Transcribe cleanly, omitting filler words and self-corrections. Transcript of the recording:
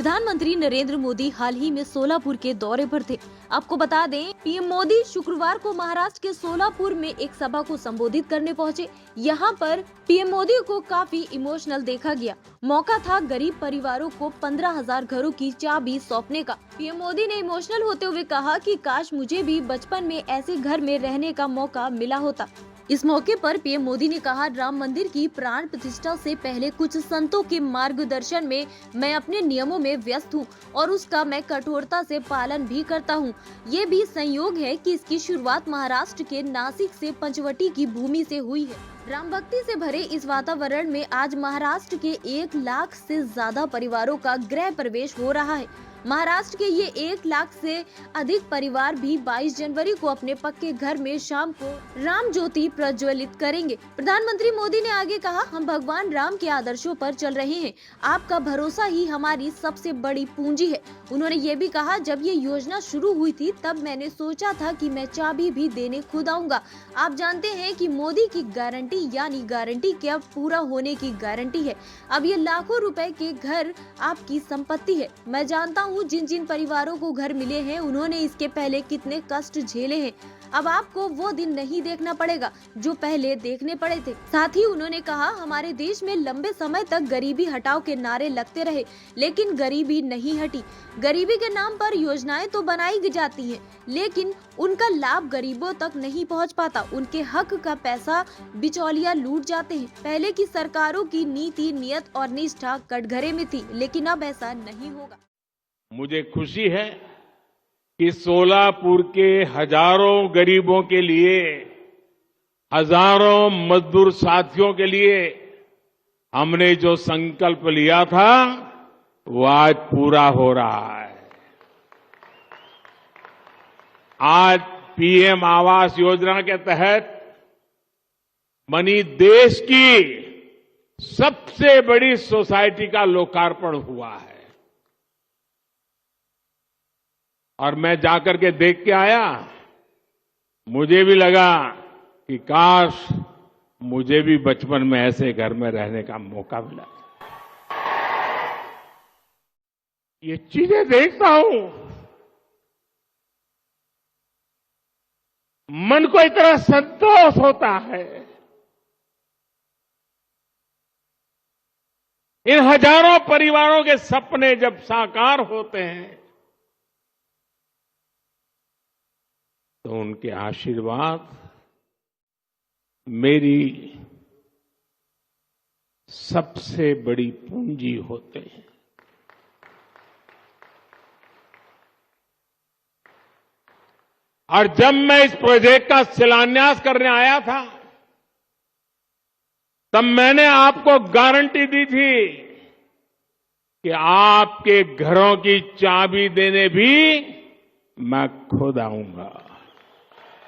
प्रधानमंत्री नरेंद्र मोदी हाल ही में सोलापुर के दौरे पर थे। आपको बता दें, पीएम मोदी शुक्रवार को महाराष्ट्र के सोलापुर में एक सभा को संबोधित करने पहुंचे। यहां पर पीएम मोदी को काफी इमोशनल देखा गया। मौका था गरीब परिवारों को 15,000 घरों की चाबी सौंपने का। पीएम मोदी ने इमोशनल होते हुए कहा कि काश मुझे भी बचपन में ऐसे घर में रहने का मौका मिला होता। इस मौके पर पीएम मोदी ने कहा, राम मंदिर की प्राण प्रतिष्ठा से पहले कुछ संतों के मार्गदर्शन में मैं अपने नियमों में व्यस्त हूँ और उसका मैं कठोरता से पालन भी करता हूँ। ये भी संयोग है कि इसकी शुरुआत महाराष्ट्र के नासिक से पंचवटी की भूमि से हुई है। राम भक्ति से भरे इस वातावरण में आज महाराष्ट्र के 1 लाख से ज्यादा परिवारों का गृह प्रवेश हो रहा है। महाराष्ट्र के ये 1 लाख से अधिक परिवार भी 22 जनवरी को अपने पक्के घर में शाम को राम ज्योति प्रज्वलित करेंगे। प्रधानमंत्री मोदी ने आगे कहा, हम भगवान राम के आदर्शों पर चल रहे हैं। आपका भरोसा ही हमारी सबसे बड़ी पूंजी है। उन्होंने ये भी कहा, जब ये योजना शुरू हुई थी तब मैंने सोचा था कि मैं चाबी भी देने खुद आऊंगा। आप जानते हैं कि मोदी की गारंटी यानी गारंटी के अब पूरा होने की गारंटी है। अब ये लाखों रुपए के घर आपकी संपत्ति है। मैं जानता हूँ जिन जिन परिवारों को घर मिले हैं उन्होंने इसके पहले कितने कष्ट झेले हैं। अब आपको वो दिन नहीं देखना पड़ेगा जो पहले देखने पड़े थे। साथ ही उन्होंने कहा, हमारे देश में लंबे समय तक गरीबी हटाओ के नारे लगते रहे, लेकिन गरीबी नहीं हटी। गरीबी के नाम पर योजनाएं तो बनाई जाती हैं, लेकिन उनका लाभ गरीबों तक नहीं पहुंच पाता। उनके हक का पैसा बिचौलिया लूट जाते हैं। पहले की सरकारों की नीति, नियत और निष्ठा कटघरे में थी, लेकिन अब ऐसा नहीं होगा। मुझे खुशी है कि सोलापुर के हजारों गरीबों के लिए, हजारों मजदूर साथियों के लिए हमने जो संकल्प लिया था वो आज पूरा हो रहा है। आज पीएम आवास योजना के तहत बनी देश की सबसे बड़ी सोसाइटी का लोकार्पण हुआ है और मैं जाकर के देख के आया। मुझे भी लगा कि काश मुझे भी बचपन में ऐसे घर में रहने का मौका मिला। ये चीजें देखता हूं, मन को इतना संतोष होता है। इन हजारों परिवारों के सपने जब साकार होते हैं तो उनके आशीर्वाद मेरी सबसे बड़ी पूंजी होते हैं। और जब मैं इस प्रोजेक्ट का शिलान्यास करने आया था तब मैंने आपको गारंटी दी थी कि आपके घरों की चाबी देने भी मैं खुद आऊंगा।